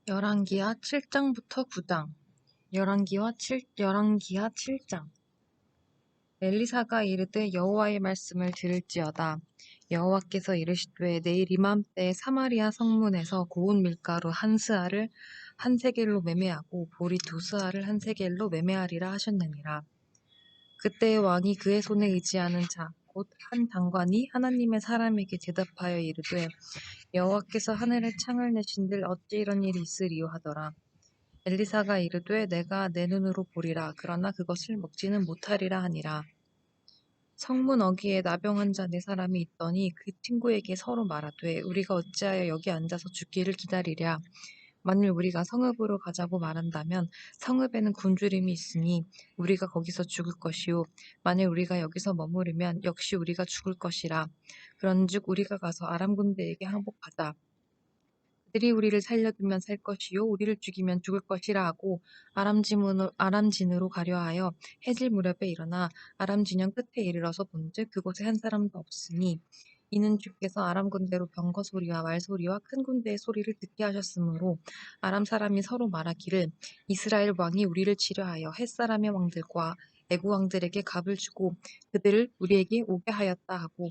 열왕기하 7장부터 9장. 열왕기하 7장. 엘리사가 이르되 여호와의 말씀을 들을지어다. 여호와께서 이르시되 내일 이맘때에 사마리아 성문에서 고운 밀가루 한 스아를 한 세겔로 매매하고 보리 두 스아를 한 세겔로 매매하리라 하셨느니라. 그때의 왕이 그의 손에 의지하는 자 곧 한 장관이 하나님의 사람에게 대답하여 이르되 여호와께서 하늘에 창을 내신들 어찌 이런 일이 있으리요 하더라. 엘리사가 이르되 내가 내 눈으로 보리라. 그러나 그것을 먹지는 못하리라 하니라. 성문 어귀에 나병한 자 네 사람이 있더니 그 친구에게 서로 말하되 우리가 어찌하여 여기 앉아서 죽기를 기다리랴. 만일 우리가 성읍으로 가자고 말한다면 성읍에는 굶주림이 있으니 우리가 거기서 죽을 것이요 만일 우리가 여기서 머무르면 역시 우리가 죽을 것이라. 그런즉 우리가 가서 아람 군대에게 항복하자. 그들이 우리를 살려두면 살 것이요 우리를 죽이면 죽을 것이라 하고 아람진으로 가려 하여 해질 무렵에 일어나 아람 진영 끝에 이르러서 본즉 그곳에 한 사람도 없으니 이는 주께서 아람 군대로 병거 소리와 말 소리와 큰 군대의 소리를 듣게 하셨으므로 아람 사람이 서로 말하기를 이스라엘 왕이 우리를 치려하여 햇사람의 왕들과 애구 왕들에게 갑을 주고 그들을 우리에게 오게 하였다 하고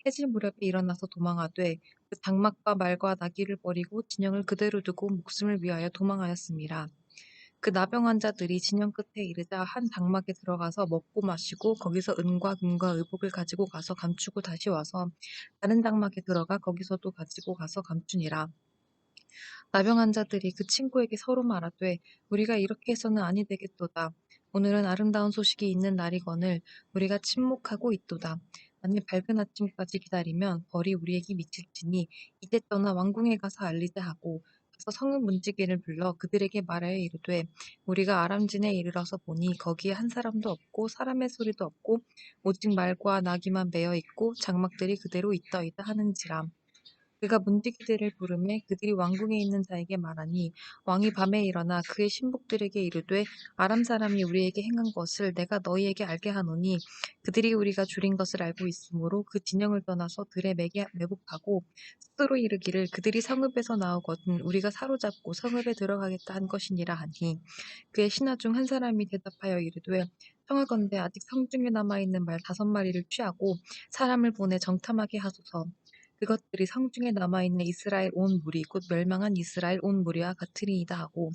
해질 무렵에 일어나서 도망하되 그 장막과 말과 나귀를 버리고 진영을 그대로 두고 목숨을 위하여 도망하였습니다. 그 나병 환자들이 진영 끝에 이르자 한 장막에 들어가서 먹고 마시고 거기서 은과 금과 의복을 가지고 가서 감추고 다시 와서 다른 장막에 들어가 거기서도 가지고 가서 감추니라. 나병 환자들이 그 친구에게 서로 말하되 우리가 이렇게 해서는 아니 되겠도다. 오늘은 아름다운 소식이 있는 날이거늘 우리가 침묵하고 있도다. 만일 밝은 아침까지 기다리면 벌이 우리에게 미칠지니 이제 떠나 왕궁에 가서 알리자 하고 가서 성읍 문지기를 불러 그들에게 말하여 이르되 우리가 아람진에 이르러서 보니 거기에 한 사람도 없고 사람의 소리도 없고 오직 말과 나귀만 매어 있고 장막들이 그대로 있더이다 하는지라. 그가 문지기들을 부르매 그들이 왕궁에 있는 자에게 말하니 왕이 밤에 일어나 그의 신복들에게 이르되 아람 사람이 우리에게 행한 것을 내가 너희에게 알게 하노니 그들이 우리가 줄인 것을 알고 있으므로 그 진영을 떠나서 들에 매복하고 스스로 이르기를 그들이 성읍에서 나오거든 우리가 사로잡고 성읍에 들어가겠다 한 것이니라 하니 그의 신하 중 한 사람이 대답하여 이르되 청하건대 아직 성중에 남아있는 말 5마리를 취하고 사람을 보내 정탐하게 하소서. 그것들이 성중에 남아있는 이스라엘 온 무리 곧 멸망한 이스라엘 온 무리와 같으리이다 하고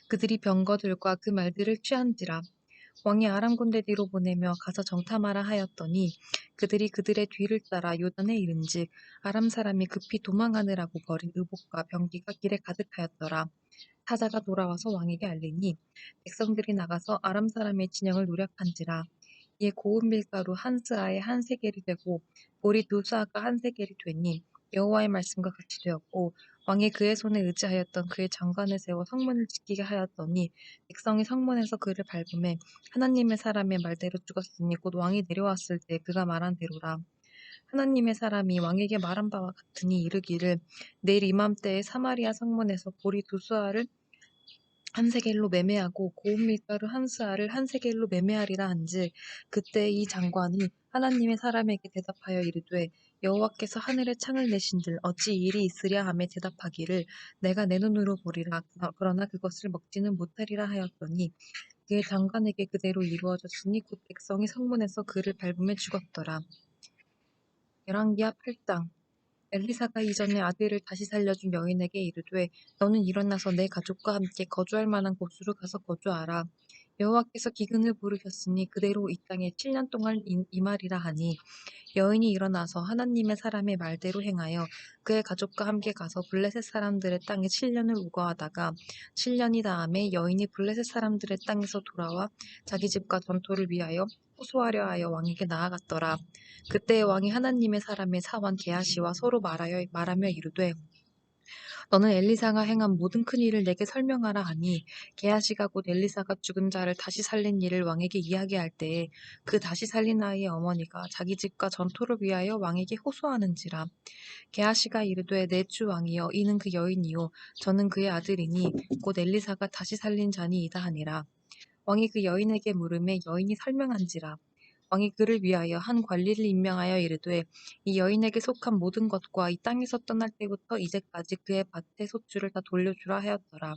그들이 병거들과 그 말들을 취한지라. 왕이 아람 군대 뒤로 보내며 가서 정탐하라 하였더니 그들이 그들의 뒤를 따라 요단에 이른즉 아람 사람이 급히 도망하느라고 버린 의복과 병기가 길에 가득하였더라. 사자가 돌아와서 왕에게 알리니 백성들이 나가서 아람 사람의 진영을 노략한지라. 이에 고운 밀가루 한 스아에 한 세겔이 되고 보리 두 스아가 한 세겔이 되니 여호와의 말씀과 같이 되었고 왕이 그의 손에 의지하였던 그의 장관을 세워 성문을 지키게 하였더니 백성이 성문에서 그를 밟음에 하나님의 사람의 말대로 죽었으니 곧 왕이 내려왔을 때 그가 말한 대로라. 하나님의 사람이 왕에게 말한 바와 같으니 이르기를 내일 이맘때에 사마리아 성문에서 보리 두 스아를 한 세겔로 매매하고 고운 밀가루 한 스아를 한 세겔로 매매하리라 한즉 그때 이 장관이 하나님의 사람에게 대답하여 이르되 여호와께서 하늘에 창을 내신들 어찌 이 일이 있으랴 하며 대답하기를 내가 내 눈으로 보리라 그러나 그것을 먹지는 못하리라 하였더니 그의 장관에게 그대로 이루어졌으니 곧 백성이 성문에서 그를 밟음에 죽었더라. 열왕기하 8장. 엘리사가 이전에 아들을 다시 살려준 여인에게 이르되 너는 일어나서 내 가족과 함께 거주할 만한 곳으로 가서 거주하라. 여호와께서 기근을 부르셨으니 그대로 이 땅에 7년 동안 임하리라 하니 여인이 일어나서 하나님의 사람의 말대로 행하여 그의 가족과 함께 가서 블레셋 사람들의 땅에 7년을 우거하다가 7년이 다음에 여인이 블레셋 사람들의 땅에서 돌아와 자기 집과 전토를 위하여 호소하려 하여 왕에게 나아갔더라. 그때 왕이 하나님의 사람의 사원 게하시와 서로 말하며 이르되 너는 엘리사가 행한 모든 큰 일을 내게 설명하라 하니 게하시가 곧 엘리사가 죽은 자를 다시 살린 일을 왕에게 이야기할 때에 그 다시 살린 아이의 어머니가 자기 집과 전토를 위하여 왕에게 호소하는지라. 게하시가 이르되 내 주 왕이여 이는 그 여인이요 저는 그의 아들이니 곧 엘리사가 다시 살린 자니이다 하니라. 왕이 그 여인에게 물음에 여인이 설명한지라. 왕이 그를 위하여 한 관리를 임명하여 이르되 이 여인에게 속한 모든 것과 이 땅에서 떠날 때부터 이제까지 그의 밭의 소출을 다 돌려주라 하였더라.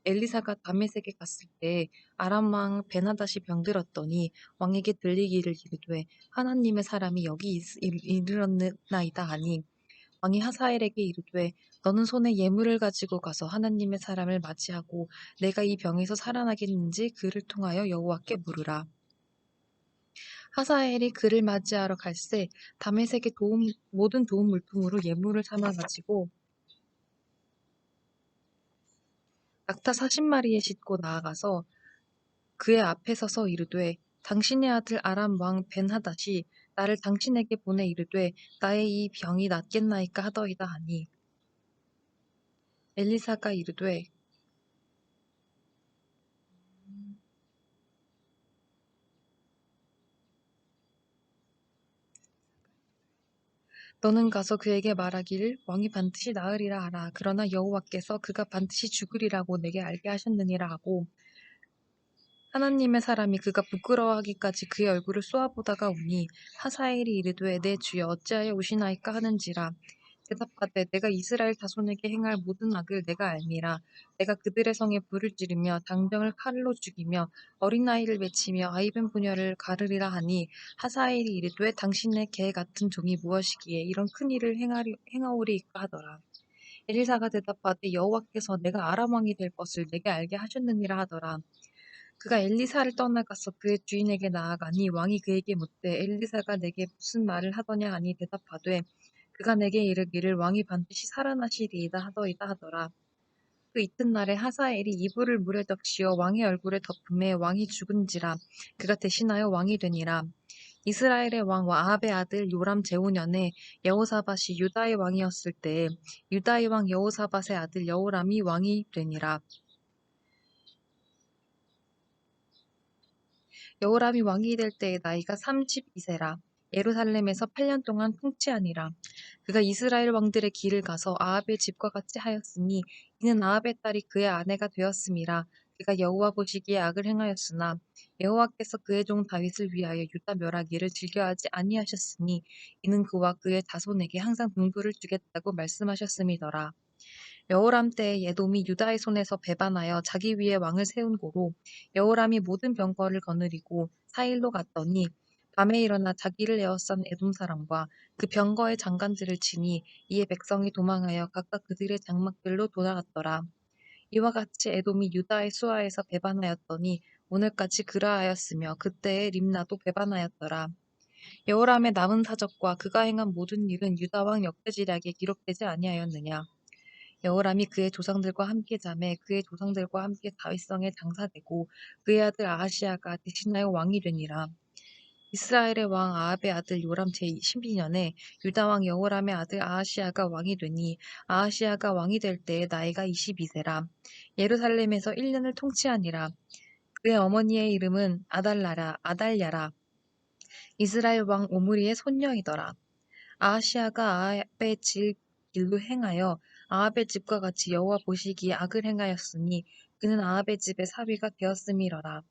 엘리사가 다메섹에 갔을 때 아람 왕 베나다시 병들었더니 왕에게 들리기를 이르되 하나님의 사람이 여기 이르렀나이다 하니 왕이 하사엘에게 이르되 너는 손에 예물을 가지고 가서 하나님의 사람을 맞이하고 내가 이 병에서 살아나겠는지 그를 통하여 여호와께 물으라. 하사엘이 그를 맞이하러 갈새 다메섹의 모든 도움 물품으로 예물을 삼아 가지고 낙타 40마리에 싣고 나아가서 그의 앞에 서서 이르되 당신의 아들 아람 왕 벤하닷이 나를 당신에게 보내 이르되 나의 이 병이 낫겠나이까 하더이다 하니 엘리사가 이르되 너는 가서 그에게 말하기를 왕이 반드시 나으리라 하라. 그러나 여호와께서 그가 반드시 죽으리라고 내게 알게 하셨느니라 하고 하나님의 사람이 그가 부끄러워하기까지 그의 얼굴을 쏘아보다가 오니 하사엘이 이르되 내 주여 어찌하여 오시나이까 하는지라. 대답하되 내가 이스라엘 자손에게 행할 모든 악을 내가 알미라. 내가 그들의 성에 불을 지르며 장정을 칼로 죽이며 어린아이를 맺히며 아이벤 부녀를 가르리라 하니 하사엘이 이르되 당신의 개 같은 종이 무엇이기에 이런 큰 일을 행하오리이까 하더라. 엘리사가 대답하되 여호와께서 내가 아람 왕이 될 것을 내게 알게 하셨느니라 하더라. 그가 엘리사를 떠나가서 그의 주인에게 나아가니 왕이 그에게 묻되 엘리사가 내게 무슨 말을 하더냐 하니 대답하되 그가 내게 이르기를 왕이 반드시 살아나시리이다 하더이다 하더라. 그 이튿날에 하사엘이 이불을 물에 적시어 왕의 얼굴에 덮음에 왕이 죽은지라 그가 대신하여 왕이 되니라. 이스라엘의 왕 아합의 아들 요람 제후년에 여호사밧이 유다의 왕이었을 때에 유다의 왕 여호사밧의 아들 여호람이 왕이 되니라. 여호람이 왕이 될 때의 나이가 32세라. 예루살렘에서 8년 동안 통치하니라. 그가 이스라엘 왕들의 길을 가서 아합의 집과 같이 하였으니 이는 아합의 딸이 그의 아내가 되었음이라. 그가 여호와 보시기에 악을 행하였으나 여호와께서 그의 종 다윗을 위하여 유다 멸하기를 즐겨하지 아니하셨으니 이는 그와 그의 자손에게 항상 분부를 주겠다고 말씀하셨음이더라. 여호람 때에 에돔이 유다의 손에서 배반하여 자기 위에 왕을 세운 고로 여호람이 모든 병거를 거느리고 사일로 갔더니 밤에 일어나 자기를 에워싼 에돔 사람과 그 병거의 장관들을 치니 이에 백성이 도망하여 각각 그들의 장막들로 돌아갔더라. 이와 같이 에돔이 유다의 수하에서 배반하였더니 오늘까지 그러하였으며 그때의 림나도 배반하였더라. 여호람의 남은 사적과 그가 행한 모든 일은 유다 왕 역대지략에 기록되지 아니하였느냐. 여호람이 그의 조상들과 함께 자매 그의 조상들과 함께 다윗성에 장사되고 그의 아들 아하시아가 대신하여 왕이 되니라. 이스라엘의 왕 아합의 아들 요람 제12년에 유다 왕 여호람의 아들 아하시아가 왕이 되니 아하시아가 왕이 될 때에 나이가 22세라. 예루살렘에서 1년을 통치하니라. 그의 어머니의 이름은 아달야라. 이스라엘 왕 오므리의 손녀이더라. 아하시아가 아합의 길로 행하여 아합의 집과 같이 여호와 보시기에 악을 행하였으니 그는 아합의 집의 사위가 되었음이러라.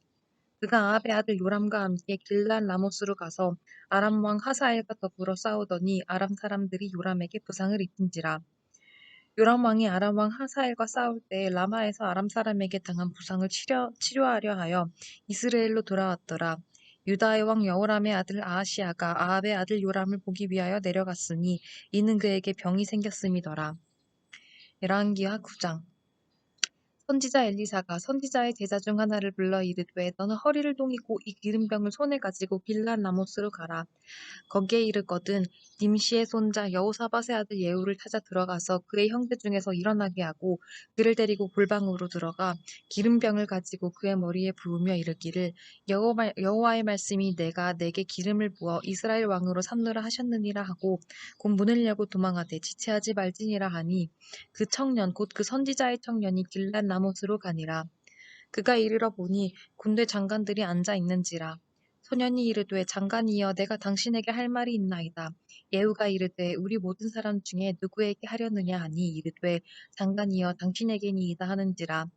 그가 아합의 아들 요람과 함께 길랄 라모스로 가서 아람 왕 하사엘과 더불어 싸우더니 아람 사람들이 요람에게 부상을 입힌지라. 요람 왕이 아람 왕 하사엘과 싸울 때 라마에서 아람 사람에게 당한 부상을 치료하려 하여 이스라엘로 돌아왔더라. 유다의 왕 여호람의 아들 아하시아가 아합의 아들 요람을 보기 위하여 내려갔으니 이는 그에게 병이 생겼음이더라. 열왕기하 9장. 선지자 엘리사가 선지자의 제자 중 하나를 불러 이르되 너는 허리를 동이고 이 기름병을 손에 가지고 길란 라모스로 가라. 거기에 이르거든 님시의 손자 여호사밧의 아들 예후를 찾아 들어가서 그의 형제 중에서 일어나게 하고 그를 데리고 골방으로 들어가 기름병을 가지고 그의 머리에 부으며 이르기를 여호와의 말씀이 내가 내게 기름을 부어 이스라엘 왕으로 삼노라 하셨느니라 하고 곧 문을 열고 도망하되 지체하지 말지니라 하니 그 청년 곧 그 선지자의 청년이 길란 라못으로 가니라. 그가 이르러 보니 군대 장관들이 앉아 있는지라. 소년이 이르되 장관이여 내가 당신에게 할 말이 있나이다. 예후가 이르되 우리 모든 사람 중에 누구에게 하려느냐 하니 이르되 장관이여 당신에게니이다 하는지라.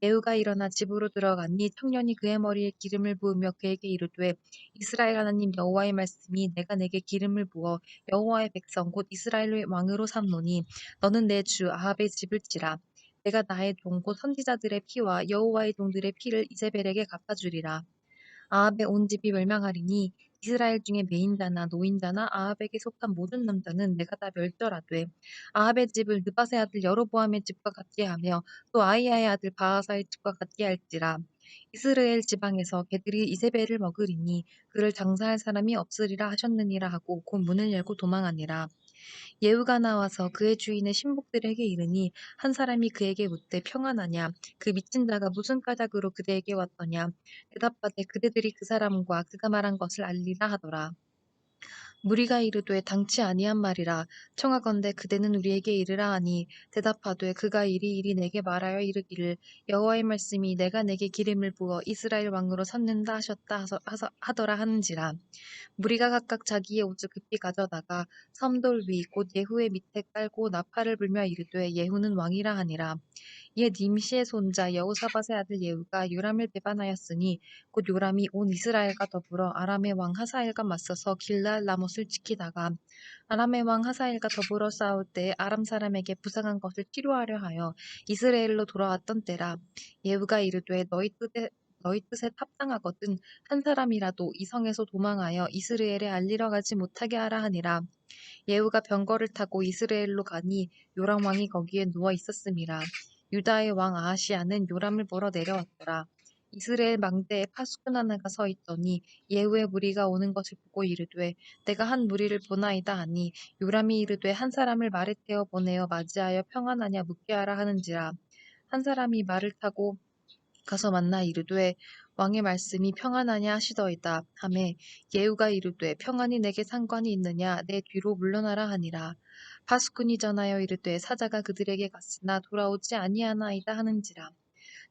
예후가 일어나 집으로 들어가니 청년이 그의 머리에 기름을 부으며 그에게 이르되 이스라엘 하나님 여호와의 말씀이 내가 내게 기름을 부어 여호와의 백성 곧 이스라엘의 왕으로 삼노니 너는 내 주 아합의 집을 지라 내가 나의 종 곧 선지자들의 피와 여호와의 종들의 피를 이세벨에게 갚아주리라. 아합의 온 집이 멸망하리니 이스라엘 중에 매인자나 노인자나 아합에게 속한 모든 남자는 내가 다 멸절하되 아합의 집을 느밧의 아들 여로보암의 집과 같게 하며 또 아이야의 아들 바하사의 집과 같게 할지라. 이스라엘 지방에서 개들이 이세벨을 먹으리니 그를 장사할 사람이 없으리라 하셨느니라 하고 곧 문을 열고 도망하니라. 예후가 나와서 그의 주인의 신복들에게 이르니 한 사람이 그에게 묻되 평안하냐 그 미친 자가 무슨 까닭으로 그대에게 왔더냐 대답하되 그대들이 그 사람과 그가 말한 것을 알리라 하더라. 무리가 이르되 당치 아니한 말이라 청하건대 그대는 우리에게 이르라 하니 대답하되 그가 이리 내게 말하여 이르기를 여호와의 말씀이 내가 내게 기름을 부어 이스라엘 왕으로 삼는다 하셨다 하더라 하는지라. 무리가 각각 자기의 옷을 급히 가져다가 삼돌 위 곧 예후의 밑에 깔고 나팔을 불며 이르되 예후는 왕이라 하니라. 이에 님시의 손자 여호사밧의 아들 예후가 요람을 배반하였으니 곧 요람이 온 이스라엘과 더불어 아람의 왕 하사엘과 맞서서 길르앗 라못을 지키다가 아람의 왕 하사엘과 더불어 싸울 때 아람 사람에게 부상한 것을 치료하려 하여 이스라엘로 돌아왔던 때라. 예후가 이르되 너희 뜻에 합당하거든 한 사람이라도 이 성에서 도망하여 이스라엘에 알리러 가지 못하게 하라 하니라. 예후가 병거를 타고 이스라엘로 가니 요람 왕이 거기에 누워 있었음이라. 유다의 왕 아하시야는 요람을 보러 내려왔더라. 이스라엘 망대에 파수꾼 하나가 서 있더니 예후의 무리가 오는 것을 보고 이르되 내가 한 무리를 보나이다 하니 요람이 이르되 한 사람을 말에 태워 보내어 맞이하여 평안하냐 묻게 하라 하는지라. 한 사람이 말을 타고 가서 만나 이르되 왕의 말씀이 평안하냐 하시더이다 하매 예후가 이르되 평안이 내게 상관이 있느냐 내 뒤로 물러나라 하니라. 파수꾼이 전하여 이르되 사자가 그들에게 갔으나 돌아오지 아니하나이다 하는지라.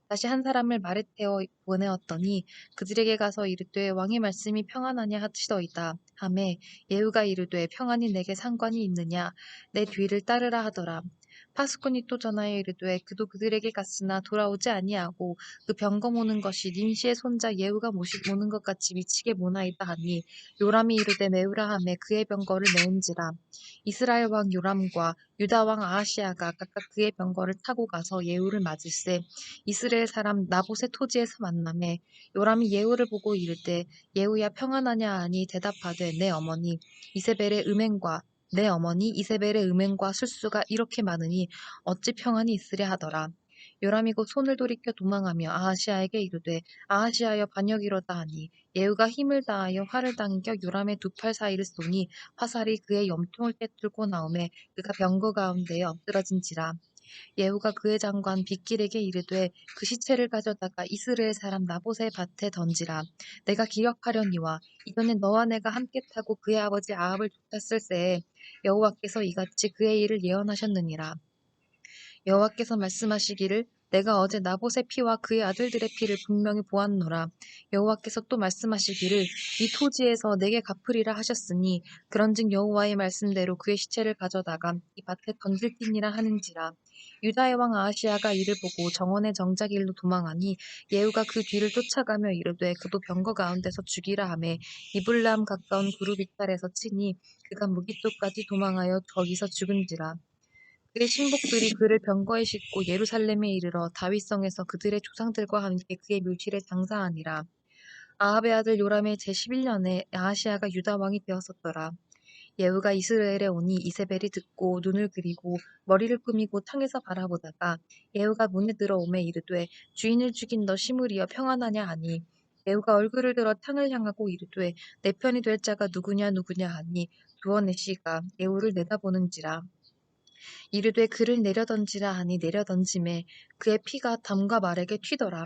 다시 한 사람을 말에 태워 보내었더니 그들에게 가서 이르되 왕의 말씀이 평안하냐 하시더이다 하매 예후가 이르되 평안이 내게 상관이 있느냐 내 뒤를 따르라 하더라. 파수꾼이 또 전하여 이르되 그도 그들에게 갔으나 돌아오지 아니하고 그 병거 모는 것이 님시의 손자 예후가 모는 것 같이 미치게 모나이다 하니 요람이 이르되 메우라 하매 그의 병거를 메은지라. 이스라엘 왕 요람과 유다 왕 아하시야가 각각 그의 병거를 타고 가서 예후를 맞을세 이스라엘 사람 나봇의 토지에서 만나매 요람이 예후를 보고 이르되 예후야 평안하냐 하니 대답하되 내 어머니 이세벨의 음행과 술수가 이렇게 많으니 어찌 평안이 있으랴 하더라. 요람이 곧 손을 돌이켜 도망하며 아하시아에게 이르되 아하시아여 반역이로다 하니 예후가 힘을 다하여 활을 당겨 요람의 두 팔 사이를 쏘니 화살이 그의 염통을 꿰뚫고 나오매 그가 병거 가운데에 엎드러진지라. 예후가 그의 장관 빗길에게 이르되 그 시체를 가져다가 이스라엘 사람 나봇의 밭에 던지라. 내가 기억하려니와 이전에 너와 내가 함께 타고 그의 아버지 아합을 쫓았을 때에 여호와께서 이같이 그의 일을 예언하셨느니라. 여호와께서 말씀하시기를 내가 어제 나봇의 피와 그의 아들들의 피를 분명히 보았노라. 여호와께서 또 말씀하시기를 이 토지에서 내게 갚으리라 하셨으니 그런즉 여호와의 말씀대로 그의 시체를 가져다가 이 밭에 던질지니라 하는지라. 유다의 왕 아하시야가 이를 보고 정원의 정자길로 도망하니 예후가 그 뒤를 쫓아가며 이르되 그도 병거 가운데서 죽이라 하매 이블람 가까운 그룹 이탈에서 치니 그가 무기토까지 도망하여 거기서 죽은지라. 그의 신복들이 그를 병거에 싣고 예루살렘에 이르러 다윗성에서 그들의 조상들과 함께 그의 묘실에 장사하니라. 아합의 아들 요람의 제11년에 아하시야가 유다 왕이 되었었더라. 예후가 이스라엘에 오니 이세벨이 듣고 눈을 그리고 머리를 꾸미고 창에서 바라보다가 예후가 문에 들어오매 이르되 주인을 죽인 너 시므리여 평안하냐 하니 예후가 얼굴을 들어 창을 향하고 이르되 내 편이 될 자가 누구냐 하니 두어 내시가 예후를 내다보는지라. 이르되 그를 내려던지라 하니 내려던짐에 그의 피가 담과 말에게 튀더라.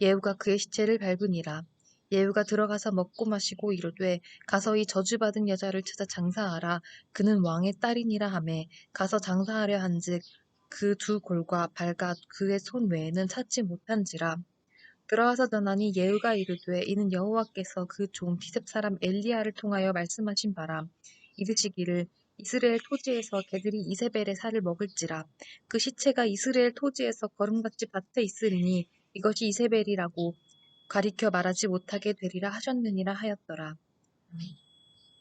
예후가 그의 시체를 밟으니라. 예후가 들어가서 먹고 마시고 이르되 가서 이 저주받은 여자를 찾아 장사하라. 그는 왕의 딸이니라 하매 가서 장사하려 한즉 그 두 골과 발과 그의 손 외에는 찾지 못한지라. 들어와서 전하니 예후가 이르되 이는 여호와께서 그 종 디셉 사람 엘리야를 통하여 말씀하신 바라. 이르시기를 이스라엘 토지에서 개들이 이세벨의 살을 먹을지라. 그 시체가 이스라엘 토지에서 거름같이 밭에 있으리니 이것이 이세벨이라고 가리켜 말하지 못하게 되리라 하셨느니라 하였더라.